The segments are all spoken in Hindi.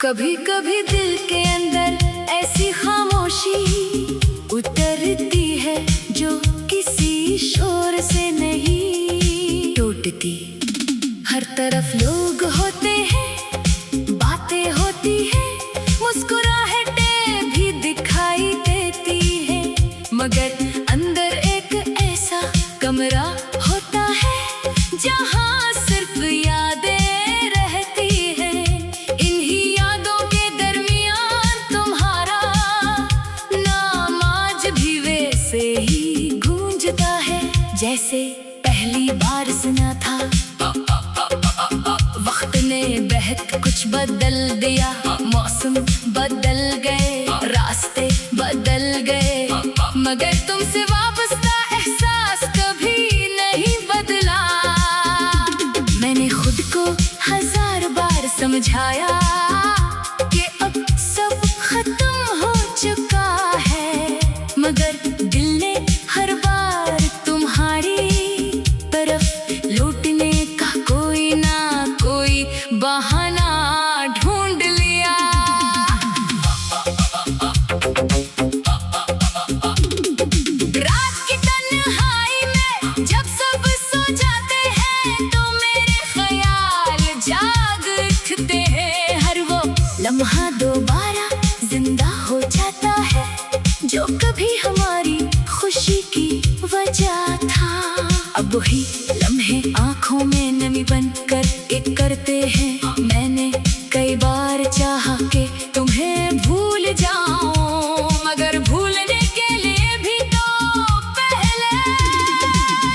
कभी कभी दिल के अंदर ऐसी खामोशी उतरती है जो किसी शोर से नहीं टूटती। हर तरफ लोग होते हैं, बातें होती हैं, मुस्कुराहटें भी दिखाई देती हैं, मगर अंदर एक ऐसा कमरा होता है जहाँ सिर्फ यादें रहती हैं। इन्हीं यादों के दरमियान तुम्हारा नाम आज भी वैसे ही गूंजता है जैसे पहली बार सुना था। वक्त ने बहक कुछ बदल दिया, मौसम बदल गए, रास्ते बदल गए, मगर तुमसे वाबस्ता एहसास कभी नहीं बदला। मैंने खुद को 1000 बार समझाया कि अब सब खत्म हो चुका है, मगर दिल ने हर बार तुम्हारी तरफ लौटने का कोई ना कोई बहाना ढूंढ लिया। रात की तन्हाई में जब सब सो जाते हैं तो मेरे ख्याल जाग उठते हैं। हर वो लम्हा दोबारा जिंदा हो जाता है जो कभी हमारी खुशी की वजह था। अब वही लम्हे आंखों में नमी बनकर एक करते हैं। मैंने कई बार चाहा कि तुम्हें भूल जाऊं, मगर भूलने के लिए भी तो पहले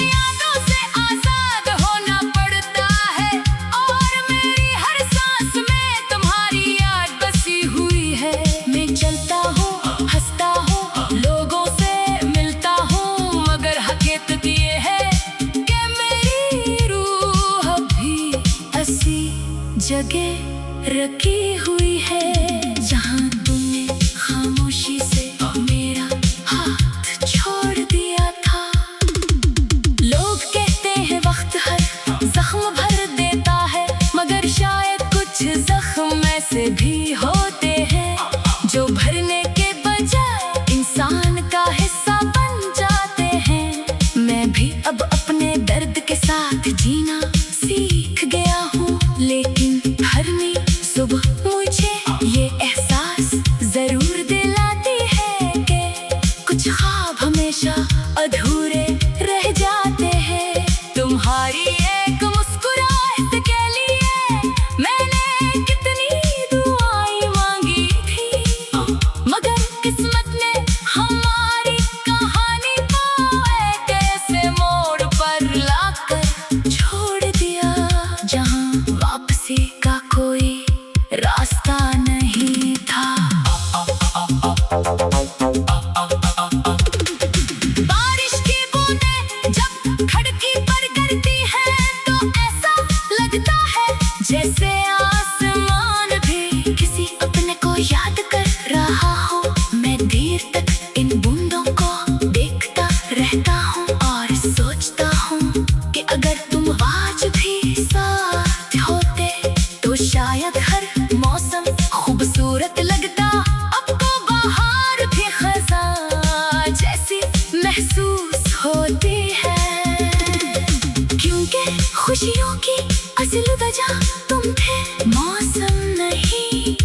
यादों से आजाद होना पड़ता है। और मेरी हर सांस में तुम्हारी याद बसी हुई है। मैं चलता हूँ, हंसता हूँ, लोगों से मिलता हूँ, मगर हकीकत ये है कि मेरी रूह अभी ऐसी जगह रखी हुई है जहाँ तुमने खामोशी से मेरा हाथ छोड़ दिया था। लोग कहते हैं वक्त हर जख्म भर देता है, मगर शायद कुछ जख्म ऐसे भी होते हैं जो भरने के बजाय इंसान का हिस्सा बन जाते हैं। मैं भी अब अपने दर्द के साथ जीना सीख गया हूँ, लेकिन हर नई सुबह मुझे ये एहसास जरूर दिलाती है कि कुछ ख्वाब हमेशा अधूरे रह जाते हैं। तुम्हारी एक मुस्कुराहट के लिए मैंने कितनी दुआएं मांगी थी, मगर किस्मत ने हमारी कहानी को एक ऐसे मोड़ पर लाकर छोड़ दिया जहाँ वापसी का कोई रास्ता नहीं था। बारिश की बूंदें जब खिड़की पर गिरती हैं तो ऐसा लगता है जैसे आसमान भी किसी अपने को याद कर रहा हो। मैं देर तक इन बूंदों को देखता रहता हूँ और सोचता हूँ कि अगर तुम आज भी साथ होते तो शायद हर मौसम खूबसूरत लगता। अब तो बाहर भी खज़ां जैसी महसूस होती है, क्योंकि खुशियों की असल वजह तुम थे, मौसम नहीं।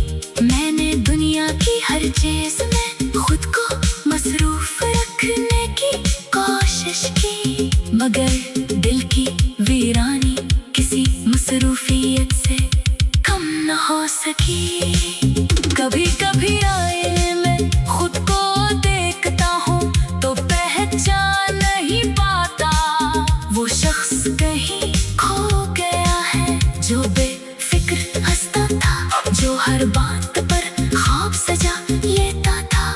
मैंने दुनिया की हर चीज में खुद को मसरूफ रखने की कोशिश की, मगर दिल की वीरानी किसी मसरूफियत से कम न हो सकी। कभी कभी आईने में खुद को देखता हूँ तो पहचान नहीं पाता। वो शख्स कहीं खो गया है जो बेफिक्र हंसता था, जो हर बात पर ख्वाब सजा लेता था।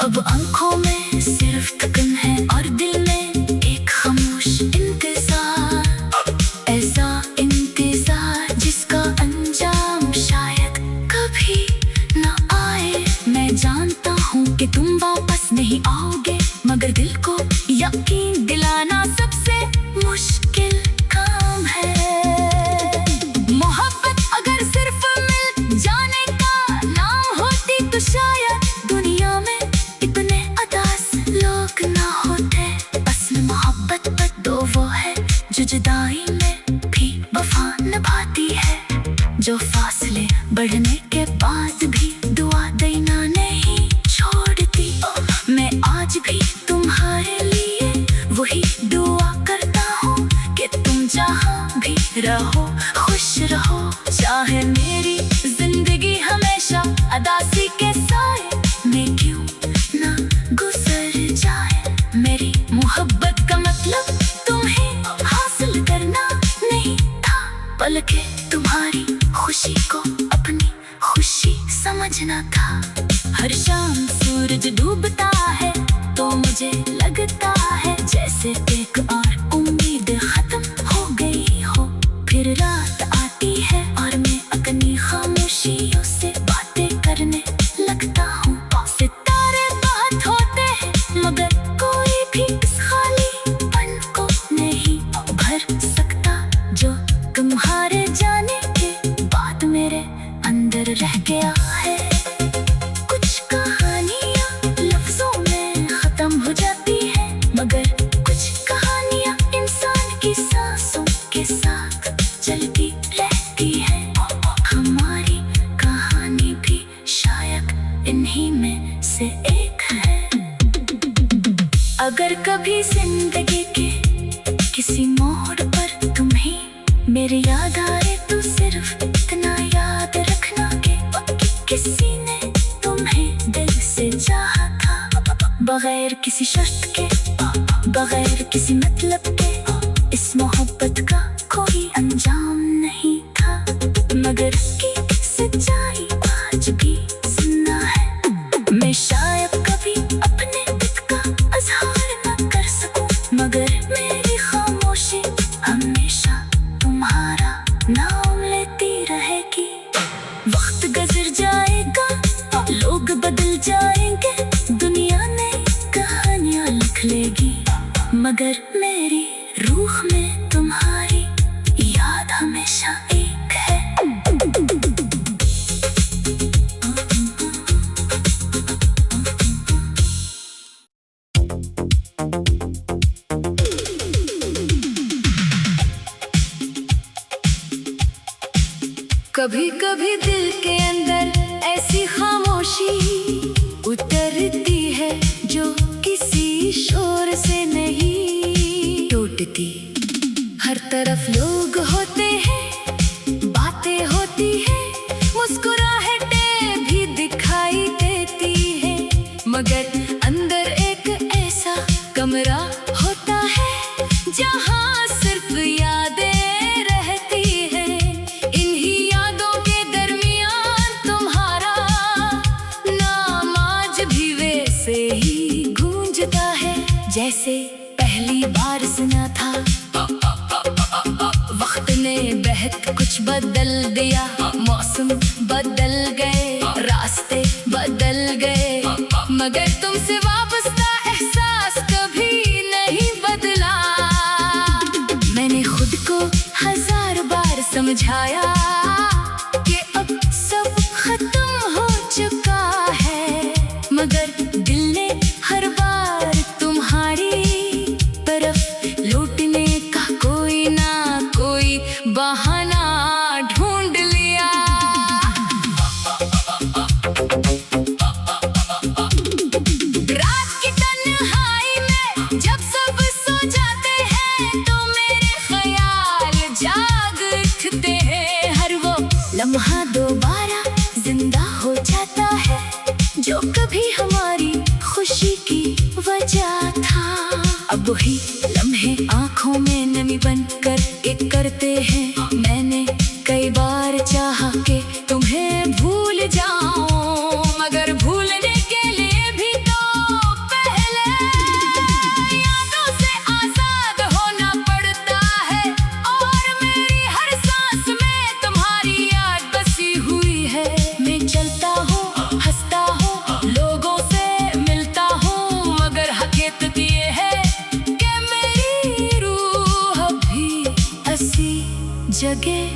अब आंखों में सिर्फ थकन है और दिल में एक खामोश इंतजार, ऐसा इंतजार जिसका अंजाम शायद यकीन दिलाना सबसे मुश्किल काम है। मोहब्बत अगर सिर्फ मिल जाने का नाम होती तो शायद दुनिया में इतने उदास लोग ना होते। असल मोहब्बत पर दो वो है जो जुदाई में भी वफा निभाती है, जो फासले बढ़ने के बाद भी दुआ देना नहीं छोड़ती। मैं आज भी तुम्हारे लिए वही दुआ करता हूँ कि तुम जहाँ भी रहो खुश रहो। चाहे मेरी जिंदगी हमेशा अदासी के साए में क्यों ना गुजर जाए, मेरी मोहब्बत का मतलब तुम्हें हासिल करना नहीं था, बल्कि तुम्हारी खुशी को अपनी खुशी समझना था। हर शाम सूरज डूबता है तो मुझे लगता है जैसे एक और उम्मीद खत्म हो गई हो। फिर रात आती है और मैं अपनी खामोशियों से बातें करने लगता हूँ। सितारे बहुत होते हैं मगर कोई भी इस खालीपन को नहीं भर सकता जो तुम्हारे जाने के बाद मेरे अंदर रह गया है। कुछ कहानियाँ लफ्जों में खत्म हो जाती है, मगर कुछ कहानियाँ इंसान की सांसों के साथ चलती रहती है। हमारी कहानी भी शायद इन्हीं में से एक है। अगर कभी जिंदगी के किसी मोड़ पर तुम्हें मेरी याद आए तो सिर्फ इतना याद रखना कि किसी ने तुम्हें दिल से चाहा था, बगैर किसी शर्त के, बगैर किसी मतलब के। इस मोहब्बत का कोई अंजाम नहीं था, मगर की सच्चाई आज भी सुनना है। मैं शायद कभी अपने दिल का इज़हार न कर सकूं, मगर मेरी खामोशी हमेशा तुम्हारा नाम लेती रहेगी। वक्त गुजर जाएगा, लोग बदल जाएंगे, दुनिया नई कहानियाँ लिख लेगी, मगर मेरी रूह में तुम्हारी याद हमेशा एक है। कभी कभी दिल के अंदर ऐसी खामोशी उतरती है जो किसी शोर से नहीं टूटती। हर तरफ लोग होते हैं, बातें होती हैं, मुस्कुराहटें भी दिखाई देती है, मगर अंदर एक ऐसा कमरा होता है जहाँ सिर्फ यादें रहती है। इन्हीं यादों के दरमियान तुम्हारा नाम आज भी वैसे ही गूंजता है जैसे पहली बार सुना था। वक्त ने बहक कुछ बदल दिया, मौसम बदल गए, रास्ते बदल गए, मगर तुमसे वाबस्ता एहसास कभी नहीं बदला। मैंने खुद को 1000 बार समझाया कि अब सब खत्म हो चुका है, मगर दिल ने हर बार तुम्हारी तरफ लौटने का कोई ना कोई बहाना ढूंढ लिया। रात की तन्हाई में जब सब सो जाते हैं तो मेरे ख्याल जाग उठते हैं। हर वो लम्हा दोबारा जिंदा हो जाता है जो कभी हमारी खुशी की वजह था। अब वही लम्हे आंखों में नमी बनकर एक करते हैं। मैंने कई बार चाहा कि तुम्हें भूल जाऊं, मगर भूलने के लिए भी तो पहले यादों से आजाद होना पड़ता है। और मेरी हर सांस में तुम्हारी याद बसी हुई है। मैं चलता हूँ, हंसता हूँ, लोगों से मिलता हूँ, मगर हकीकत ये है जगह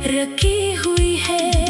रखी हुई है।